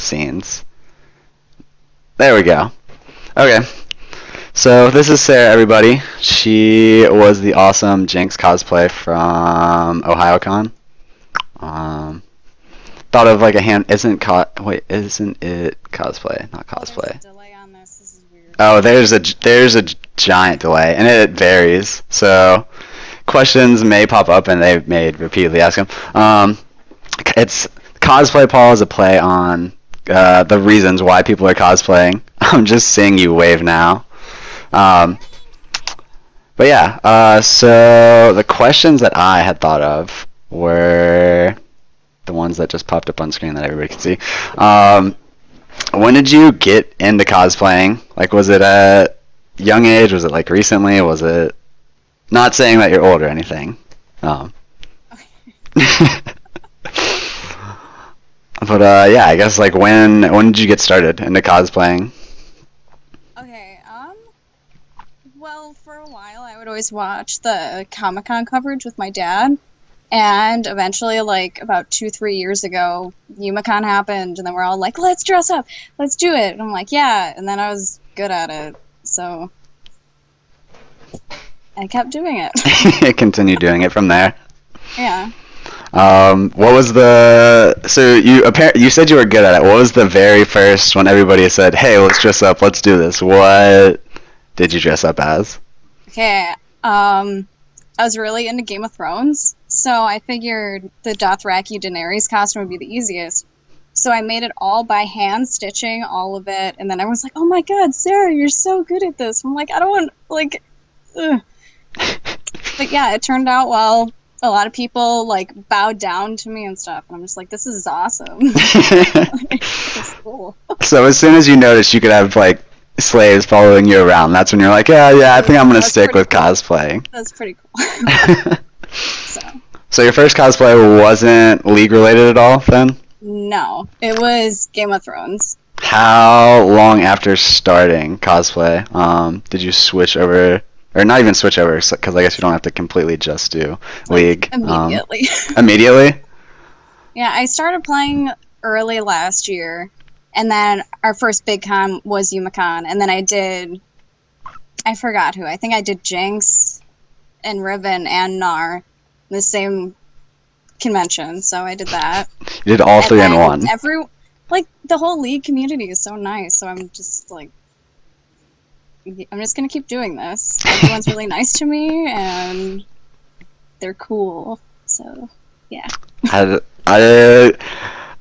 scenes. There we go. Okay. So this is Sarah, everybody. She was the awesome Jinx cosplay from OhioCon. Thought of like a hand. Isn't it cosplay? Not cosplay. There's a delay on this. This is weird. Oh, there's a giant delay, and it varies. So questions may pop up, and they may repeatedly ask them. It's cosplay. Paul is a play on the reasons why people are cosplaying. I'm just seeing you wave now. But yeah, so the questions that I had thought of were the ones that just popped up on screen that everybody can see. When did you get into cosplaying? Like, was it at a young age? Was it like recently? Was it not saying that you're old or anything? But yeah, I guess like when did you get started into cosplaying? Okay, well, for a while I would always watch the Comic-Con coverage with my dad, and eventually, like, about 2-3 years ago, YumaCon happened, and then we're all like, let's dress up, let's do it, and I'm like, yeah, and then I was good at it, so I kept doing it. Continue doing it from there. Yeah. What was so you said you were good at it. What was the very first when everybody said, hey, let's dress up, let's do this? What did you dress up as? Okay, I was really into Game of Thrones, so I figured the Dothraki Daenerys costume would be the easiest. So I made it all by hand, stitching all of it, and then everyone's like, oh my god, Sarah, you're so good at this. I'm like, I don't want, like, ugh. But yeah, it turned out well. A lot of people, like, bowed down to me and stuff, and I'm just like, this is awesome. It's cool. So as soon as you noticed you could have, like, slaves following you around, that's when you're like, yeah, I think I'm going to stick with cosplaying. That's pretty cool. So your first cosplay wasn't League related at all, then? No, it was Game of Thrones. How long after starting cosplay did you switch over, or not even switch over, because I guess you don't have to completely just do League. Immediately. Immediately? Yeah, I started playing early last year, and then our first big con was YumaCon, and then I forgot who. I think I did Jinx and Riven and Gnar the same convention, so I did that. You did all three in one. The whole League community is so nice, so I'm just like, I'm just gonna keep doing this. Everyone's really nice to me, and they're cool, so yeah. I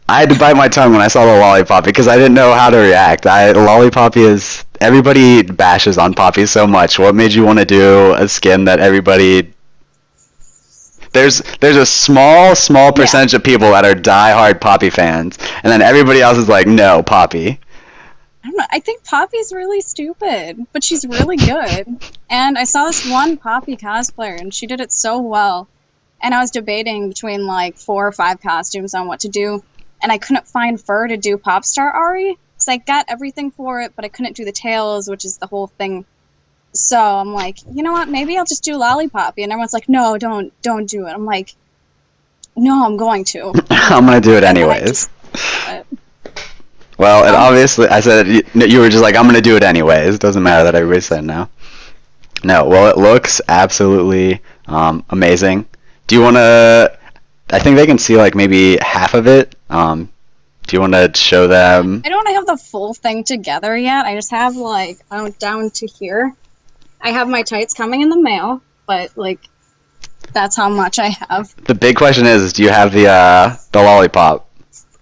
had to bite my tongue when I saw the Lollipop because I didn't know how to react. Lollipop is, everybody bashes on Poppy so much. What made you want to do a skin that everybody? There's a small percentage of people that are diehard Poppy fans, and then everybody else is like, no, Poppy. I don't know. I think Poppy's really stupid, but she's really good. And I saw this one Poppy cosplayer, and she did it so well. And I was debating between like 4 or 5 costumes on what to do, and I couldn't find fur to do Popstar Ari, because I got everything for it, but I couldn't do the tails, which is the whole thing. So I'm like, you know what, maybe I'll just do Lollipoppy, and everyone's like, no, don't do it. I'm like, no, I'm going to. I'm going to do it anyways. Well, and obviously, I said, you were just like, I'm going to do it anyways. It doesn't matter that everybody said no. No, well, it looks absolutely amazing. Do you want to, I think they can see like maybe half of it. Do you want to show them? I don't have the full thing together yet. I just have like, down to here. I have my tights coming in the mail, but like, that's how much I have. The big question is do you have the Lollipop?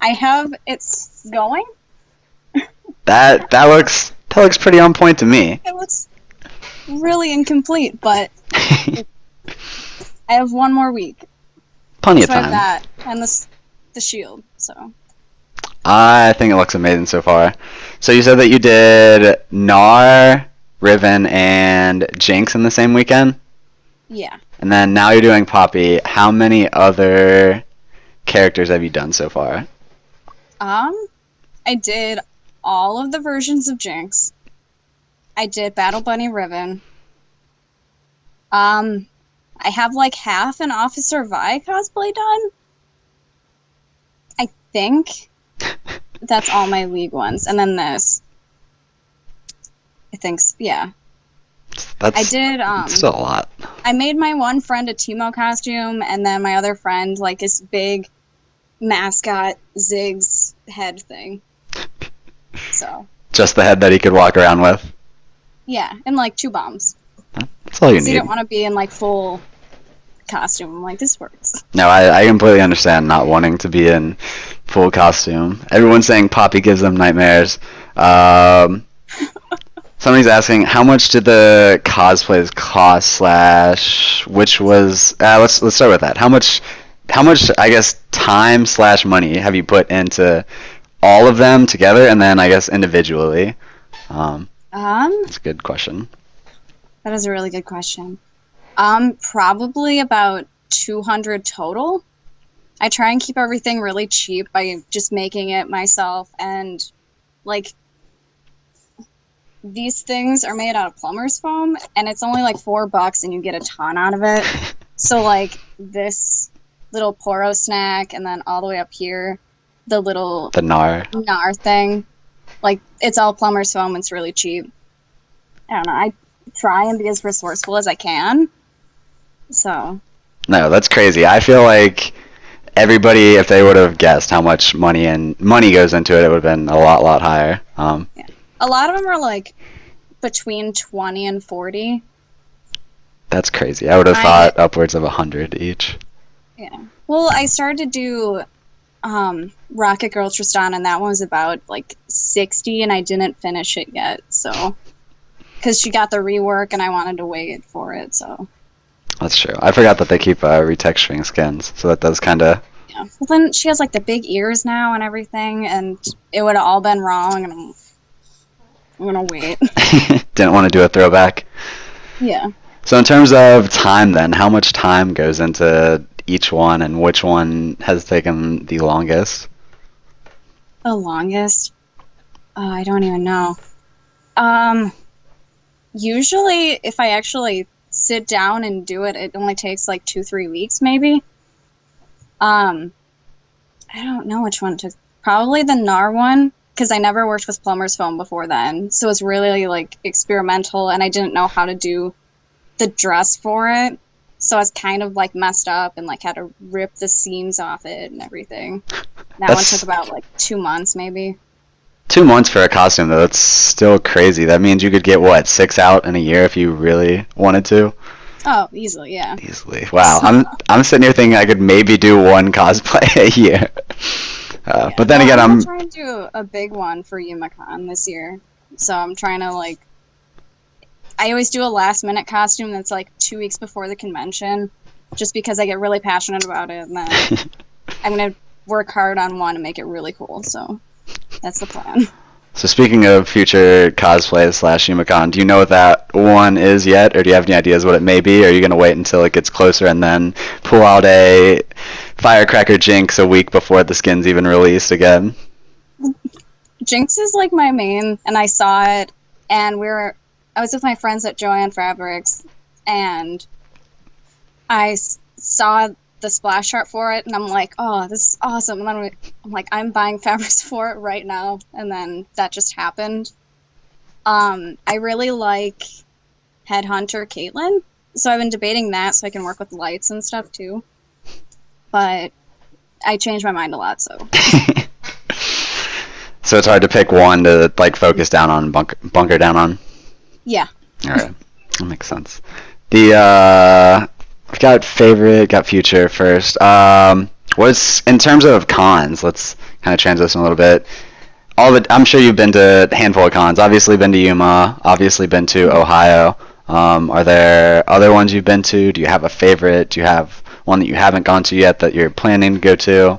I have, it's going. That looks pretty on point to me. It looks really incomplete, but I have 1 more week. Plenty of time. I have that and the shield. So. I think it looks amazing so far. So you said that you did Gnar, Riven, and Jinx in the same weekend? Yeah. And then now you're doing Poppy. How many other characters have you done so far? I did all of the versions of Jinx. I did Battle Bunny Riven. I have like half an Officer Vi cosplay done. I think. That's all my league ones. And then this. I think, yeah. That's I did, still a lot. I made my one friend a Teemo costume, and then my other friend, like, this big mascot Ziggs head thing. So. Just the head that he could walk around with. Yeah, and, like, 2 bombs. That's all you So need. you don't want to be in, like, full costume. I'm like, this works. No, I completely understand not wanting to be in full costume. Everyone's saying Poppy gives them nightmares. Somebody's asking, how much did the cosplays cost? Slash, which was let's start with that. How much I guess time slash money have you put into all of them together, and then I guess individually? That's a good question. That is a really good question. Probably about 200 total. I try and keep everything really cheap by just making it myself, and like these things are made out of plumber's foam, and it's only like $4 and you get a ton out of it. So like this little Poro snack, and then all the way up here, the Nar thing. Like, it's all plumber's foam. It's really cheap. I don't know. I try and be as resourceful as I can. So. No, that's crazy. I feel like everybody, if they would have guessed how much money goes into it, it would have been a lot higher. Yeah. A lot of them are like between 20 and 40. That's crazy. I would have thought upwards of 100 each. Yeah. Well, I started to do Rocket Girl Tristan, and that one was about like 60, and I didn't finish it yet. So, because she got the rework, and I wanted to wait for it. So. That's true. I forgot that they keep retexturing skins, so that does kind of. Yeah. Well, then she has like the big ears now and everything, and it would have all been wrong, and I'm gonna wait. Didn't want to do a throwback. Yeah. So in terms of time, then, how much time goes into each one, and which one has taken the longest? The longest? I don't even know. Usually, if I actually sit down and do it, it only takes like 2-3 weeks, maybe. I don't know which one took. Probably the Nar one, because I never worked with plumber's foam before then, so it's really like experimental, and I didn't know how to do the dress for it, so I was kind of like messed up and like had to rip the seams off it and everything. That one took about like 2 months, maybe. 2 months for a costume, though. That's still crazy. That means you could get, what, 6 out in a year if you really wanted to? Oh, easily, yeah. Easily. Wow. I'm sitting here thinking I could maybe do 1 cosplay a year. Yeah. But then again, I'm trying to do a big one for YumaCon this year. So I'm trying to, like... I always do a last-minute costume that's, like, 2 weeks before the convention, just because I get really passionate about it, and then I'm going to work hard on one and make it really cool, so... That's the plan. So speaking of future cosplays / YumaCon, do you know what that one is yet, or do you have any ideas what it may be? Or are you going to wait until it gets closer and then pull out a Firecracker Jinx a week before the skin's even released again? Jinx is like my main, and I saw it, and I was with my friends at Joanne Fabrics, and I saw the splash art for it, and I'm like, oh, this is awesome. And then I'm like, I'm buying fabrics for it right now, and then that just happened. I really like Headhunter Caitlyn, so I've been debating that so I can work with lights and stuff too. But I change my mind a lot, so. So it's hard to pick one to like focus down on, bunker down on. Yeah. All right, that makes sense. I've got favorite, got future first. Was in terms of cons, let's kind of transition a little bit. I'm sure you've been to a handful of cons. Obviously been to Yuma. Obviously been to Ohio. Are there other ones you've been to? Do you have a favorite? Do you have one that you haven't gone to yet that you're planning to go to?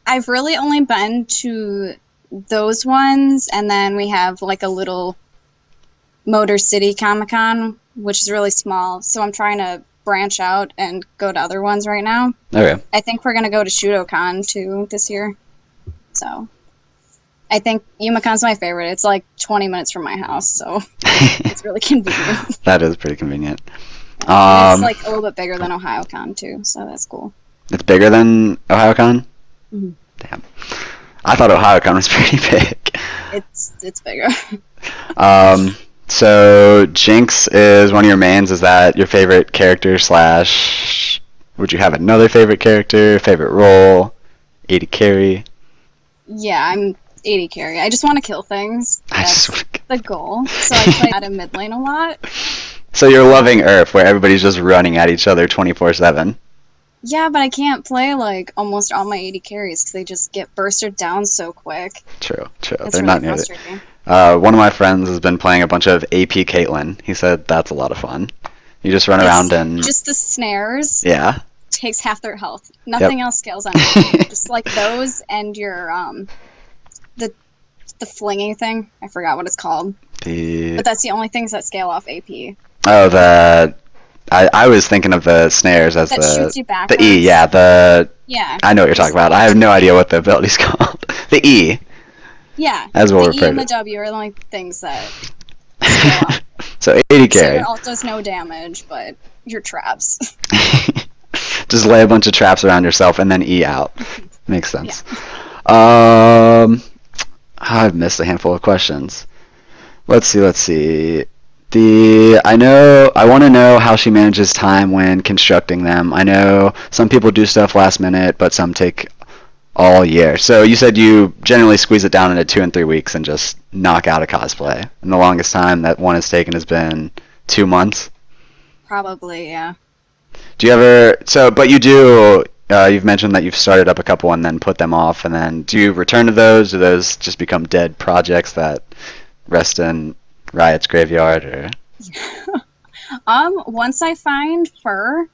I've really only been to those ones, and then we have like a little Motor City Comic-Con, which is really small, so I'm trying to branch out and go to other ones right now. Okay. I think we're going to go to Shudokan too this year. So I think YumaCon's my favorite. It's like 20 minutes from my house, so it's really convenient. That is pretty convenient. It's like a little bit bigger than OhioCon too, so that's cool. It's bigger than OhioCon? Mhm. Damn. I thought OhioCon was pretty big. It's bigger. So Jinx is one of your mains. Is that your favorite character slash? Would you have another favorite character, favorite role, AD carry? Yeah, I'm 80 carry. I just want to kill things. I That's just. the goal. So I play out of mid lane a lot. So you're loving Earth, where everybody's just running at each other 24/7. Yeah, but I can't play like almost all my 80 carries because they just get bursted down so quick. True. It's They're really not near it. frustrating. One of my friends has been playing a bunch of AP Caitlyn. He said that's a lot of fun. You just run around and Just the snares yeah. takes half their health. Nothing else scales on it. Just like those and your the flinging thing. I forgot what it's called. But that's the only things that scale off AP. Oh, I was thinking of the snares as That shoots you the backwards. E. Yeah, Yeah. I know what you're talking about. I have no idea what the ability's called. The E. Yeah. As well the E referred and the to. W are the only things that scale off. So 80 So carry. your ult does no damage, but your traps. Just lay a bunch of traps around yourself and then E out. Makes sense. I've missed a handful of questions. Let's see. I want to know how she manages time when constructing them. I know some people do stuff last minute, but some take all year. So you said you generally squeeze it down into 2 and 3 weeks and just knock out a cosplay. And the longest time that one has taken has been 2 months. Probably, yeah. Do you ever? But you do. You've mentioned that you've started up a couple and then put them off, and then do you return to those? Do those just become dead projects that rest in Riot's graveyard? Or Once I find fur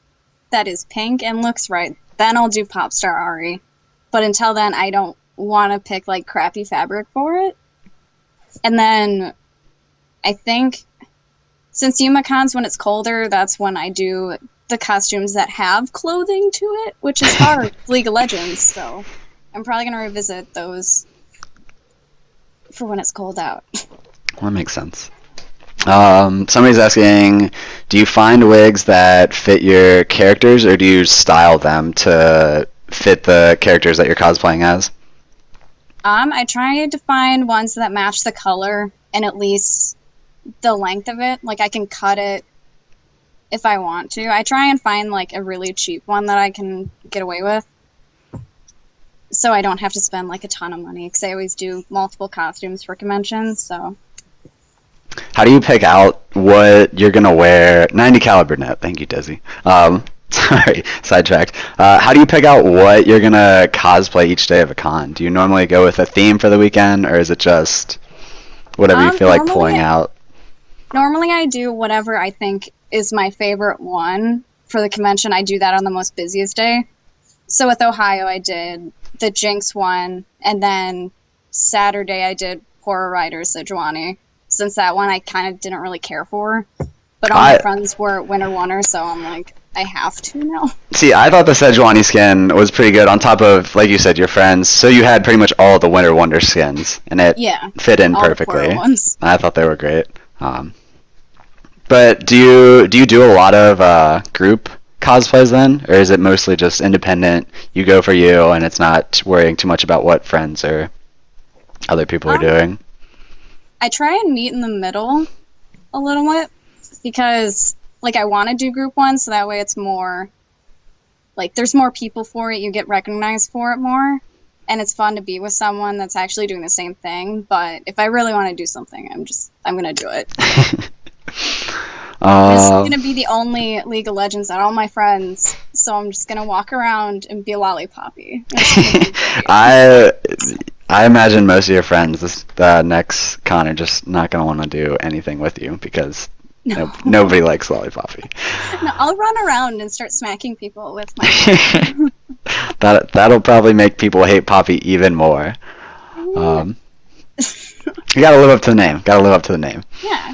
that is pink and looks right, then I'll do Popstar Ari. But until then, I don't want to pick like crappy fabric for it. And then I think since YumaCon's when it's colder, that's when I do the costumes that have clothing to it, which is hard with League of Legends. So I'm probably gonna revisit those for when it's cold out. well, that makes sense. Somebody's asking, do you find wigs that fit your characters, or do you style them to fit the characters that you're cosplaying as? I try to find ones that match the color and at least the length of it. Like I can cut it if I want to. I try and find like a really cheap one that I can get away with, so I don't have to spend like a ton of money. Because I always do multiple costumes for conventions. So How do you pick out what you're gonna wear? 90 caliber net. Thank you, Desi. Sorry, sidetracked. How do you pick out what you're gonna cosplay each day of a con? Do you normally go with a theme for the weekend, or is it just whatever you feel like pulling out? normally I do whatever I think is my favorite one for the convention. I do that on the most busiest day. So with Ohio, I did the Jinx one, and then Saturday I did Horror Rider Sejuani, since that one I kind of didn't really care for. But all my friends were Winter Wonder, so I'm like, I have to now. See, I thought the Sejuani skin was pretty good on top of, like you said, your friends. So you had pretty much all the Winter Wonder skins, and it fit in all perfectly. The Horror ones. I thought they were great. But do you do a lot of group cosplays then, or is it mostly just independent? You go for you, and it's not worrying too much about what friends or other people are doing. I try and meet in the middle a little bit, because like I want to do group ones, so that way it's more like there's more people for it, you get recognized for it more, and it's fun to be with someone that's actually doing the same thing. But if I really want to do something, I'm gonna do it. I'm just gonna be the only League of Legends at all my friends, so I'm just gonna walk around and be a lollipoppy. I imagine most of your friends this next con are just not gonna want to do anything with you because nobody likes Lollipoppy. No, I'll run around and start smacking people with my That'll probably make people hate Poppy even more. You gotta live up to the name. Yeah.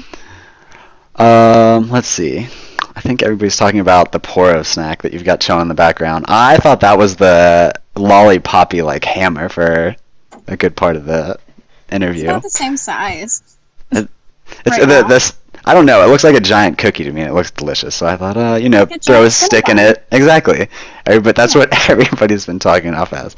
Let's see. I think everybody's talking about the Poro snack that you've got shown in the background. I thought that was the Lollipoppy like hammer for a good part of the interview. It's about the same size. It's right I don't know. It looks like a giant cookie to me. And it looks delicious. So I thought, Like a throw a giant stick in Cinnabon. it. Exactly. But that's Yeah. what everybody's been talking off as.